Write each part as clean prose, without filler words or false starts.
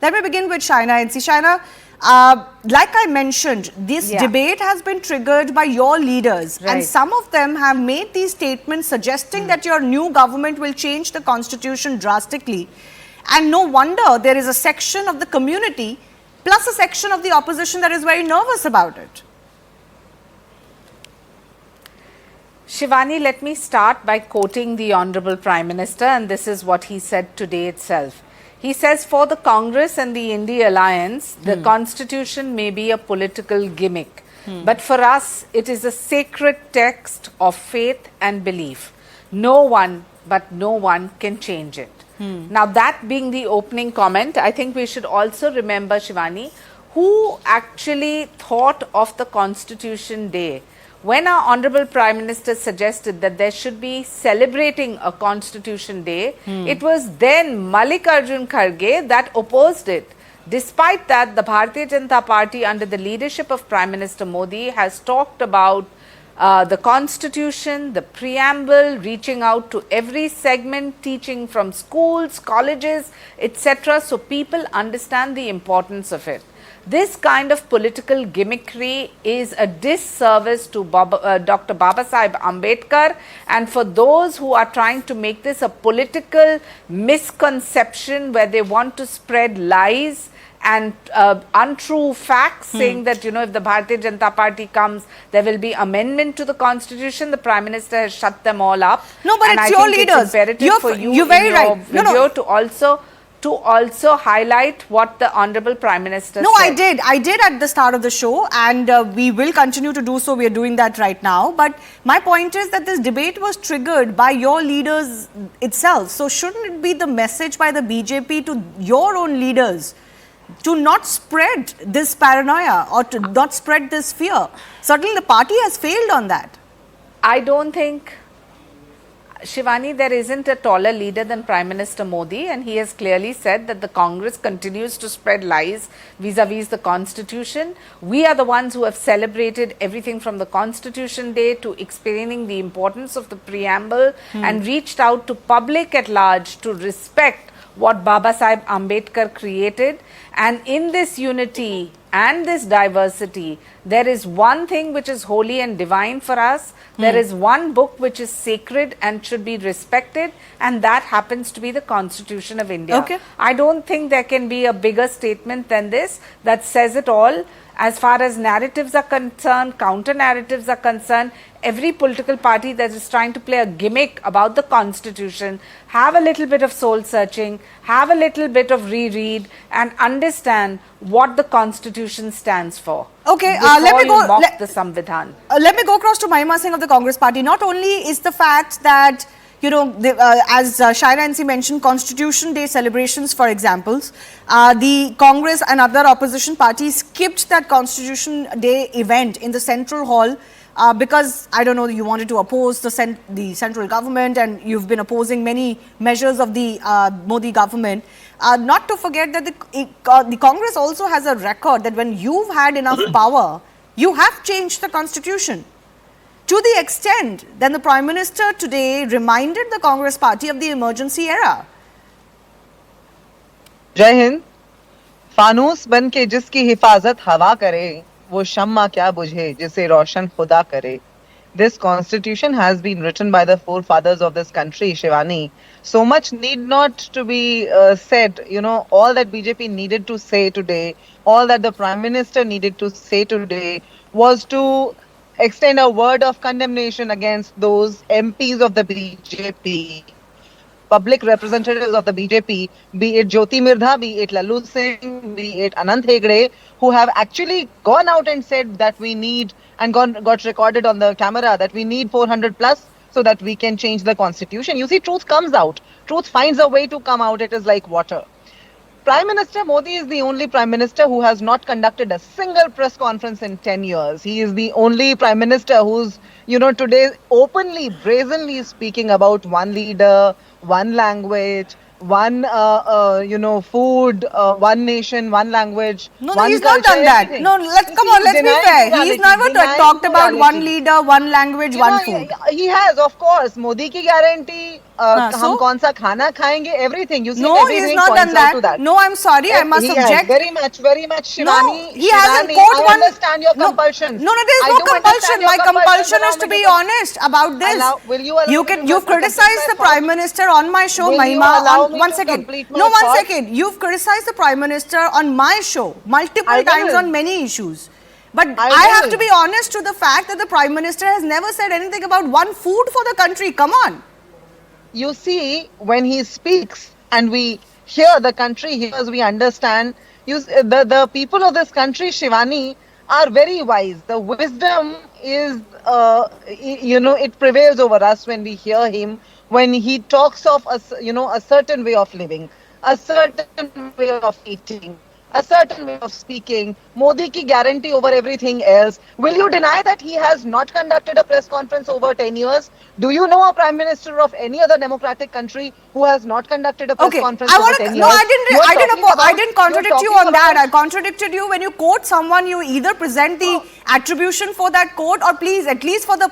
Let me begin with Shaina NC. Shaina, like I mentioned, this debate has been triggered by your leaders, and some of them have made these statements suggesting that your new government will change the constitution drastically. And no wonder there is a section of the community plus a section of the opposition that is very nervous about it. Shivani, let me start by quoting the Honorable Prime Minister, and this is what he said today itself. He says, for the Congress and the India Alliance, the constitution may be a political gimmick, but for us, it is a sacred text of faith and belief. No one can change it. Now, that being the opening comment, I think we should also remember, Shivani, who actually thought of the Constitution Day. When our Honorable Prime Minister suggested that there should be celebrating a Constitution Day, it was then Mallikarjun Kharge that opposed it. Despite that, the Bharatiya Janata Party under the leadership of Prime Minister Modi has talked about the Constitution, the preamble, reaching out to every segment, teaching from schools, colleges, etc. so people understand the importance of it. This kind of political gimmickry is a disservice to Dr. Babasaheb Ambedkar, and for those who are trying to make this a political misconception where they want to spread lies and untrue facts, saying that, you know, if the Bharatiya Janata Party comes, there will be amendment to the Constitution. The Prime Minister has shut them all up. No, but and it's I your think leaders. It's imperative for you you're very in your right. video to also highlight what the Honorable Prime Minister No, said. I did at the start of the show, and we will continue to do so. We are doing that right now. But my point is that this debate was triggered by your leaders itself. So shouldn't it be the message by the BJP to your own leaders to not spread this paranoia or to not spread this fear? Certainly the party has failed on that. I don't think, Shivani, there isn't a taller leader than Prime Minister Modi, and he has clearly said that the Congress continues to spread lies vis-a-vis the Constitution. We are the ones who have celebrated everything from the Constitution Day to explaining the importance of the preamble and reached out to public at large to respect what Babasaheb Ambedkar created. And in this unity and this diversity, there is one thing which is holy and divine for us. There is one book which is sacred and should be respected, and that happens to be the Constitution of India. Okay. I don't think there can be a bigger statement than this that says it all. As far as narratives are concerned, counter narratives are concerned, every political party that is trying to play a gimmick about the Constitution, have a little bit of soul searching, have a little bit of reread, and understand what the Constitution stands for. Okay, let me go. The Samvidhan. Let me go across to Mahima Singh of the Congress Party. Not only is the fact that, you know, as Shaina NC mentioned, Constitution Day celebrations, for examples, the Congress and other opposition parties skipped that Constitution Day event in the Central Hall because, I don't know, you wanted to oppose the central government, and you've been opposing many measures of the Modi government. Not to forget that the Congress also has a record that when you've had enough power, you have changed the Constitution. To the extent that the Prime Minister today reminded the Congress Party of the emergency era. जय हिंद. फानूस बन के जिसकी हिफाजत हवा करे, वो शम्मा क्या बुझे जिसे रोशन खुदा करे. This constitution has been written by the forefathers of this country, Shivani. So much need not to be said. You know, all that BJP needed to say today, all that the Prime Minister needed to say today was to extend a word of condemnation against those MPs of the BJP, public representatives of the BJP, be it Jyoti Mirdha, be it Lalu Singh, be it Anant Hegde, who have actually gone out and said that we need, and got recorded on the camera, that we need 400 plus so that we can change the constitution. You see, truth comes out. Truth finds a way to come out. It is like water. Prime Minister Modi is the only Prime Minister who has not conducted a single press conference in 10 years. He is the only Prime Minister who's, you know, today openly, brazenly speaking about one leader, one language, one, food, one nation, one language. No, one he's culture, not done that. everything. No, let's be fair. He's never talked about one leader, one language, one food. He has, of course. Modi ki guarantee, so? हम कौन सा खाना खाएंगे, everything. You see, No, he everything has not points done out to that. that. No, I'm sorry, I must He has object. very much, Shivani. No, he hasn't. Shivani, Quote I one. understand your compulsions. No, there is I no do compulsion. understand your My compulsion is Allow to me be to honest about this. will you allow me to You've complete criticized my the Prime Minister on my show, Will you Mahima. allow On me one to second. complete my No, one thought? second. You've criticized the Prime Minister on my show multiple I times will. on many issues. But I I have will. to be honest to the fact that the Prime Minister has never said anything about one food for the country. Come on. You see, when he speaks and we hear, the country hears, we understand. The people of this country, Shivani, are very wise. The wisdom is, it prevails over us when we hear him, when he talks of a certain way of living, a certain way of eating, a certain way of speaking. Modi ki guarantee over everything else. Will you deny that he has not conducted a press conference over 10 years? Do you know a prime minister of any other democratic country who has not conducted a press Okay, conference I over want 10 to. years? No, I didn't contradict you on that. I about- contradicted you when you quote someone. You either present the attribution for that quote, or please, at least for the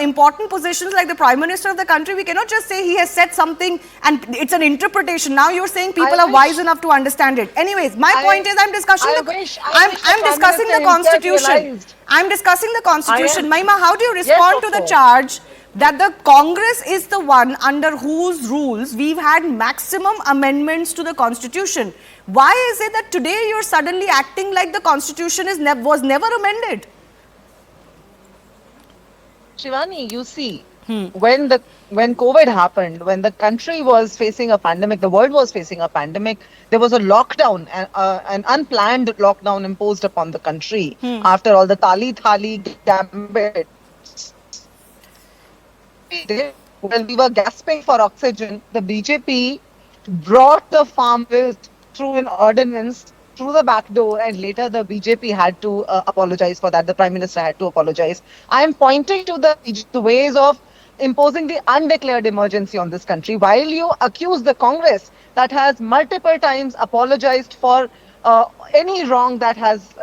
important positions like the Prime Minister of the country, we cannot just say he has said something and it's an interpretation. Now you're saying people I are wise wish- enough to understand it. Anyways, my point is, I'm discussing I the wish the I'm Prime discussing the Minister himself Constitution. realized. I'm discussing the Constitution. I am- Mahima, how do you respond of to the course. charge that the Congress is the one under whose rules we've had maximum amendments to the Constitution? Why is it that today you're suddenly acting like the Constitution was never amended? Shivani, you see, when COVID happened, when the country was facing a pandemic, the world was facing a pandemic, there was a lockdown, an unplanned lockdown imposed upon the country after all the Tali Thali gambit. When we were gasping for oxygen, the BJP brought the farm bill through an ordinance through the back door, and later the BJP had to apologize for that. The Prime Minister had to apologize. I am pointing to the ways of imposing the undeclared emergency on this country, while you accuse the Congress that has multiple times apologized for any wrong that has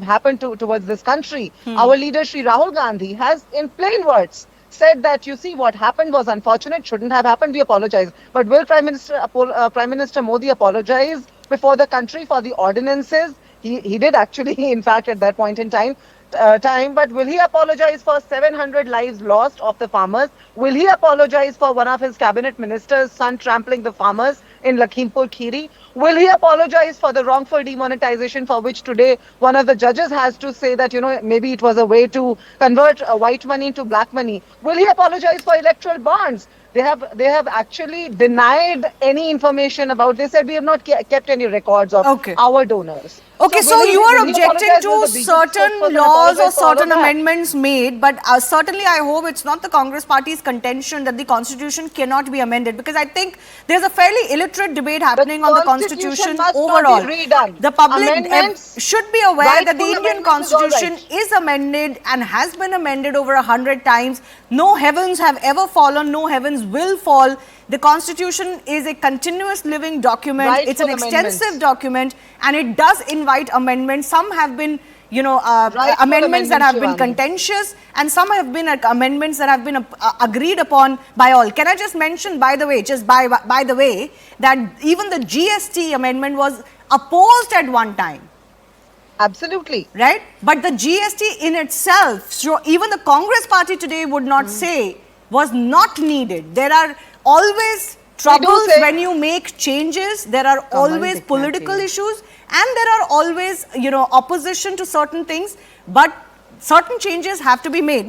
happened towards this country. Our leader Shri Rahul Gandhi has, in plain words, said that, you see, what happened was unfortunate, shouldn't have happened, we apologize. But will Prime Minister Modi apologize before the country for the ordinances? He did actually, in fact, at that point in time, but will he apologize for 700 lives lost of the farmers? Will he apologize for one of his cabinet ministers' son trampling the farmers in Lakhimpur Kheri? Will he apologize for the wrongful demonetization for which today one of the judges has to say that, maybe it was a way to convert white money into black money? Will he apologize for electoral bonds? They have actually denied any information about this, and we have not kept any records of our donors. Okay, so will you he- are will he objecting apologize? to Will the BJP certain spokesperson laws or apologize for all of certain that? amendments made, but certainly I hope it's not the Congress party's contention that the Constitution cannot be amended, because I think there's a fairly illiterate debate happening on the Constitution must not be overall. redone. The public Amendments, should be aware that the rightful Indian amendments is all Constitution right. is amended and has been amended over 100 times. No heavens have ever fallen, no heavens will fall. The Constitution is a continuous living document. Rightful It's an amendments. extensive document, and it does invite amendments. Some have been, Rightful amendments that have been Shivani. contentious, and some have been amendments that have been agreed upon by all. Can I just mention, by the way, that even the GST amendment was opposed at one time. Absolutely. Right? But the GST in itself, so even the Congress party today would not say, was not needed. There are always troubles say- when you make changes. There are always political issues, and there are always, opposition to certain things. But certain changes have to be made.